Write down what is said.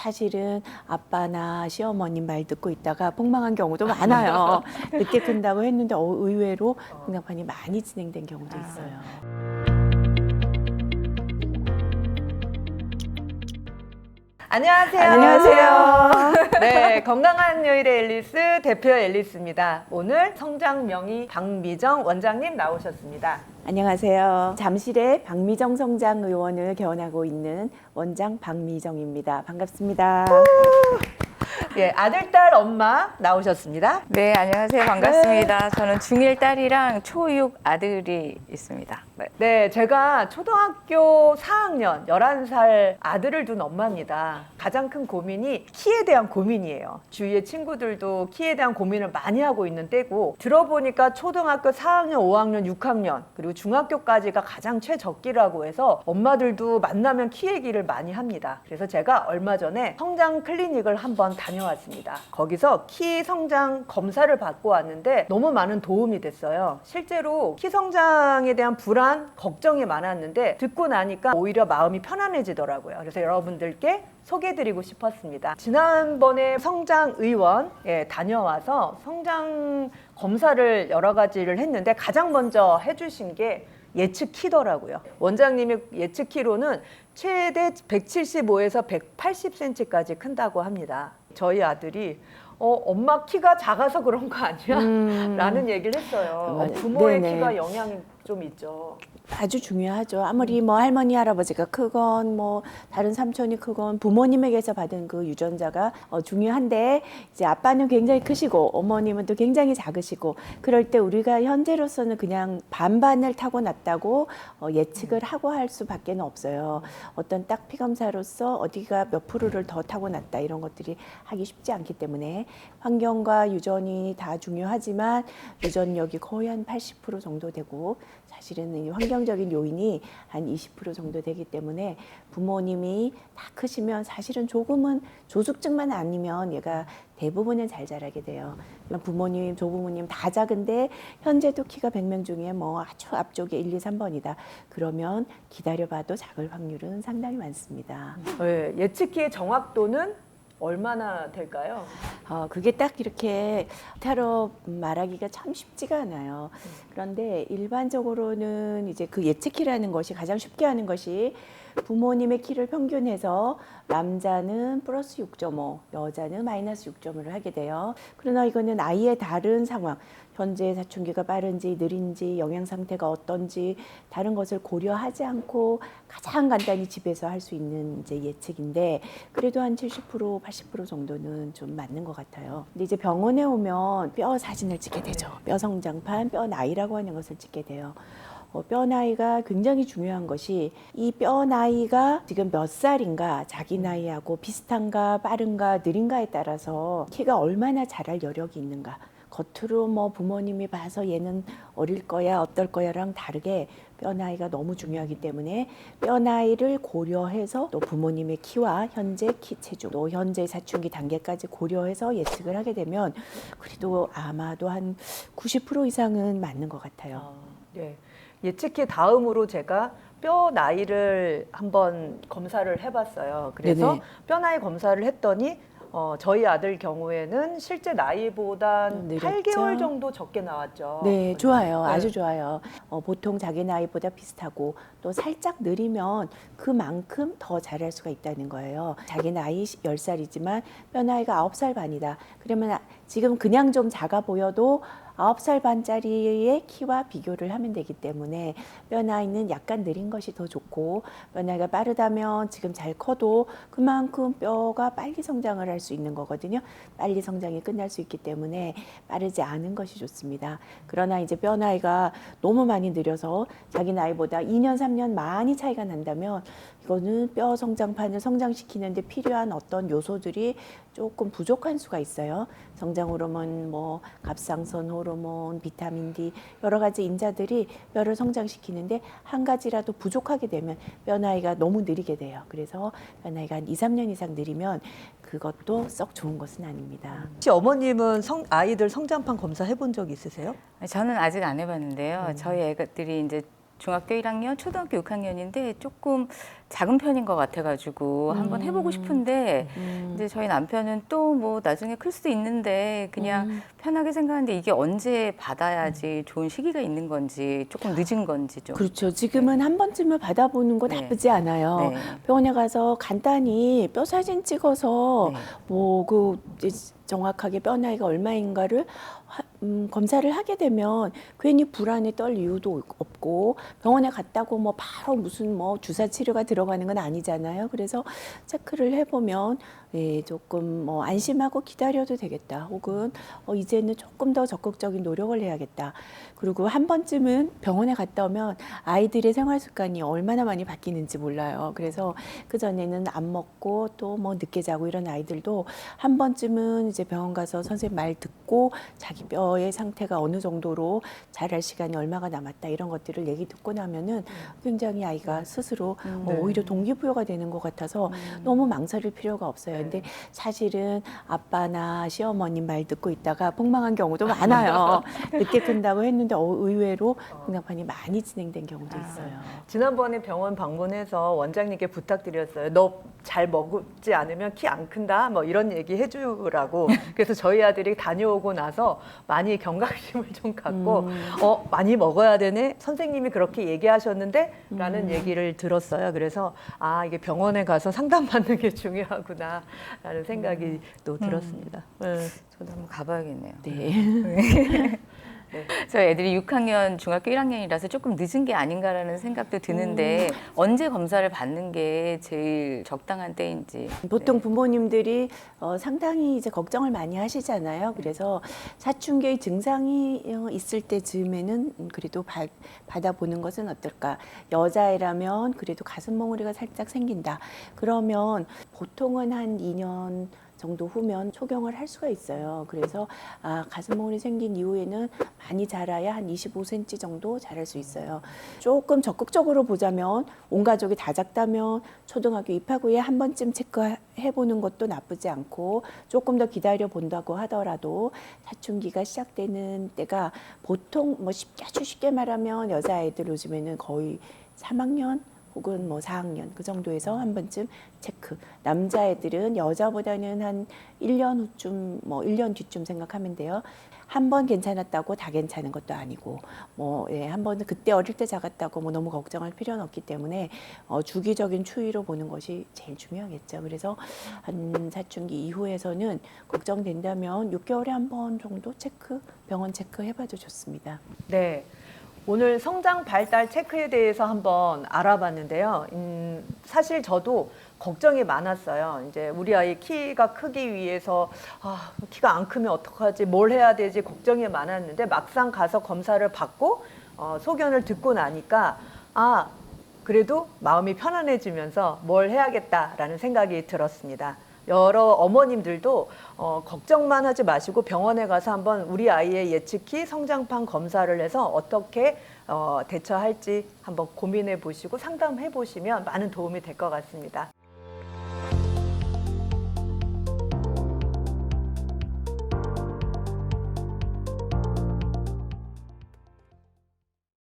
사실은 아빠나 시어머님 말 듣고 있다가 폭망한 경우도 많아요. 늦게 큰다고 했는데 의외로 성장판이 많이 진행된 경우도 있어요. 안녕하세요. 안녕하세요. 네, 건강한 요일의 앨리스 대표 앨리스입니다. 오늘 성장명의 박미정 원장님 나오셨습니다. 안녕하세요. 잠실의 박미정 성장의원을 개원하고 있는 원장 박미정입니다. 반갑습니다. 예, 아들, 딸, 엄마 나오셨습니다. 네, 안녕하세요. 반갑습니다. 저는 중1 딸이랑 초6 아들이 있습니다. 네, 제가 초등학교 4학년 11살 아들을 둔 엄마입니다. 가장 큰 고민이 키에 대한 고민이에요. 주위의 친구들도 키에 대한 고민을 많이 하고 있는 때고, 들어보니까 초등학교 4학년, 5학년, 6학년 그리고 중학교까지가 가장 최적기라고 해서 엄마들도 만나면 키 얘기를 많이 합니다. 그래서 제가 얼마 전에 성장 클리닉을 한번 다녀왔습니다. 거기서 키 성장 검사를 받고 왔는데 너무 많은 도움이 됐어요. 실제로 키 성장에 대한 불안, 걱정이 많았는데 듣고 나니까 오히려 마음이 편안해지더라고요. 그래서 여러분들께 소개해드리고 싶었습니다. 지난번에 성장의원 다녀와서 성장 검사를 여러 가지를 했는데 가장 먼저 해주신 게 예측 키더라고요. 원장님이 예측 키로는 최대 175에서 180cm까지 큰다고 합니다. 저희 아들이 엄마 키가 작아서 그런 거 아니야? 라는 얘기를 했어요. 부모의 네네. 키가 영향이 좀 있죠. 아주 중요하죠. 아무리 뭐 할머니, 할아버지가 크건 뭐 다른 삼촌이 크건 부모님에게서 받은 그 유전자가 중요한데, 이제 아빠는 굉장히 크시고 어머님은 또 굉장히 작으시고, 그럴 때 우리가 현재로서는 그냥 반반을 타고났다고 예측을 하고 할 수밖에 없어요. 어떤 딱 피검사로서 어디가 몇 프로를 더 타고났다 이런 것들이 하기 쉽지 않기 때문에 환경과 유전이 다 중요하지만 유전력이 거의 한 80% 정도 되고, 사실은 이 환경적인 요인이 한 20% 정도 되기 때문에 부모님이 다 크시면 사실은 조금은 조숙증만 아니면 얘가 대부분은 잘 자라게 돼요. 부모님, 조부모님 다 작은데 현재도 키가 100명 중에 뭐 아주 앞쪽에 1, 2, 3번이다. 그러면 기다려봐도 작을 확률은 상당히 많습니다. 네, 예측키의 정확도는 얼마나 될까요? 그게 딱 이렇게 타로 말하기가 참 쉽지가 않아요. 그런데 일반적으로는 이제 그 예측키라는 것이 가장 쉽게 하는 것이 부모님의 키를 평균해서 남자는 플러스 6.5, 여자는 마이너스 6.5를 하게 돼요. 그러나 이거는 아이의 다른 상황, 현재 사춘기가 빠른지 느린지 영양 상태가 어떤지 다른 것을 고려하지 않고 가장 간단히 집에서 할 수 있는 이제 예측인데, 그래도 한 70%, 80% 정도는 좀 맞는 것 같아요. 근데 이제 병원에 오면 뼈 사진을 찍게 되죠. 뼈 성장판, 뼈 나이라고 하는 것을 찍게 돼요. 뼈 나이가 굉장히 중요한 것이, 이 뼈 나이가 지금 몇 살인가, 자기 나이하고 비슷한가 빠른가 느린가에 따라서 키가 얼마나 자랄 여력이 있는가, 겉으로 뭐 부모님이 봐서 얘는 어릴 거야 어떨 거야랑 다르게 뼈 나이가 너무 중요하기 때문에 뼈 나이를 고려해서 또 부모님의 키와 현재 키 체중, 또 현재 사춘기 단계까지 고려해서 예측을 하게 되면 그래도 아마도 한 90% 이상은 맞는 것 같아요. 네. 예측키 다음으로 제가 뼈 나이를 한번 검사를 해봤어요. 그래서 네네. 뼈 나이 검사를 했더니 저희 아들 경우에는 실제 나이보단 느렸죠? 8개월 정도 적게 나왔죠. 네, 좋아요. 네. 아주 좋아요. 보통 자기 나이보다 비슷하고 또 살짝 느리면 그만큼 더 잘할 수가 있다는 거예요. 자기 나이 10살이지만 뼈 나이가 9살 반이다. 그러면 지금 그냥 좀 작아 보여도 9살 반짜리의 키와 비교를 하면 되기 때문에 뼈 나이는 약간 느린 것이 더 좋고, 뼈 나이가 빠르다면 지금 잘 커도 그만큼 뼈가 빨리 성장을 할 수 있는 거거든요. 빨리 성장이 끝날 수 있기 때문에 빠르지 않은 것이 좋습니다. 그러나 이제 뼈 나이가 너무 많이 느려서 자기 나이보다 2년, 3년 많이 차이가 난다면 이거는 뼈 성장판을 성장시키는데 필요한 어떤 요소들이 조금 부족한 수가 있어요. 성장 호르몬, 뭐 갑상선 호르몬, 비타민 D 여러 가지 인자들이 뼈를 성장시키는데 한 가지라도 부족하게 되면 뼈 나이가 너무 느리게 돼요. 그래서 뼈 나이가 한 2, 3년 이상 느리면 그것도 썩 좋은 것은 아닙니다. 혹시 어머님은 아이들 성장판 검사 해본 적 있으세요? 저는 아직 안 해봤는데요. 저희 애들이 이제 중학교 1학년, 초등학교 6학년인데 조금 작은 편인 것 같아가지고 한번 해보고 싶은데 이제 저희 남편은 또 뭐 나중에 클 수도 있는데 그냥 편하게 생각하는데 이게 언제 받아야지 좋은 시기가 있는 건지 조금 늦은 건지 좀. 그렇죠. 지금은 한 번쯤은 받아보는 거 네. 나쁘지 않아요. 네. 병원에 가서 간단히 뼈 사진 찍어서 네. 뭐 그 정확하게 뼈 나이가 얼마인가를 검사를 하게 되면 괜히 불안에 떨 이유도 없고 병원에 갔다고 뭐 바로 무슨 뭐 주사 치료가 들어가는 건 아니잖아요. 그래서 체크를 해보면 예, 조금 뭐 안심하고 기다려도 되겠다. 혹은 이제는 조금 더 적극적인 노력을 해야겠다. 그리고 한 번쯤은 병원에 갔다 오면 아이들의 생활 습관이 얼마나 많이 바뀌는지 몰라요. 그래서 그 전에는 안 먹고 또 뭐 늦게 자고 이런 아이들도 한 번쯤은 이제 병원 가서 선생님 말 듣고 자기 뼈의 상태가 어느 정도로 자랄 시간이 얼마가 남았다 이런 것들을 얘기 듣고 나면은 굉장히 아이가 스스로 오히려 동기부여가 되는 것 같아서 너무 망설일 필요가 없어요. 근데 사실은 아빠나 시어머님 말 듣고 있다가 폭망한 경우도 많아요. 늦게 큰다고 했는데 의외로 응답판이 많이 진행된 경우도 있어요. 지난번에 병원 방문해서 원장님께 부탁드렸어요. 너 잘 먹지 않으면 키 안 큰다. 뭐 이런 얘기 해주라고. 그래서 저희 아들이 다녀오고 나서 많이 경각심을 좀 갖고 많이 먹어야 되네. 선생님이 그렇게 얘기하셨는데 라는 얘기를 들었어요. 그래서 이게 병원에 가서 상담받는 게 중요하구나 라는 생각이 또 들었습니다. 네. 저도 한번 가봐야겠네요. 네. 저희 애들이 6학년, 중학교 1학년이라서 조금 늦은 게 아닌가라는 생각도 드는데 언제 검사를 받는 게 제일 적당한 때인지. 보통 부모님들이 상당히 이제 걱정을 많이 하시잖아요. 그래서 사춘기의 증상이 있을 때쯤에는 그래도 받아보는 것은 어떨까. 여자애라면 그래도 가슴 몽우리가 살짝 생긴다. 그러면 보통은 한 2년 정도 후면 초경을 할 수가 있어요. 그래서 가슴 몽울이 생긴 이후에는 많이 자라야 한 25cm 정도 자랄 수 있어요. 조금 적극적으로 보자면 온 가족이 다 작다면 초등학교 입학 후에 한 번쯤 체크해보는 것도 나쁘지 않고 조금 더 기다려 본다고 하더라도 사춘기가 시작되는 때가 보통 뭐 아주 쉽게 말하면 여자아이들 요즘에는 거의 3학년 혹은 뭐 4학년 그 정도에서 한 번쯤 체크. 남자애들은 여자보다는 한 1년 후쯤 뭐 1년 뒤쯤 생각하면 돼요. 한 번 괜찮았다고 다 괜찮은 것도 아니고 한 번은 그때 어릴 때 작았다고 뭐 너무 걱정할 필요는 없기 때문에 주기적인 추이로 보는 것이 제일 중요하겠죠. 그래서 한 사춘기 이후에서는 걱정된다면 6개월에 한 번 정도 병원 체크 해봐도 좋습니다. 네. 오늘 성장 발달 체크에 대해서 한번 알아봤는데요. 사실 저도 걱정이 많았어요. 이제 우리 아이 키가 크기 위해서 키가 안 크면 어떡하지, 뭘 해야 되지 걱정이 많았는데 막상 가서 검사를 받고 소견을 듣고 나니까 그래도 마음이 편안해지면서 뭘 해야겠다라는 생각이 들었습니다. 여러 어머님들도 걱정만 하지 마시고 병원에 가서 한번 우리 아이의 예측키 성장판 검사를 해서 어떻게 대처할지 한번 고민해 보시고 상담해 보시면 많은 도움이 될 것 같습니다.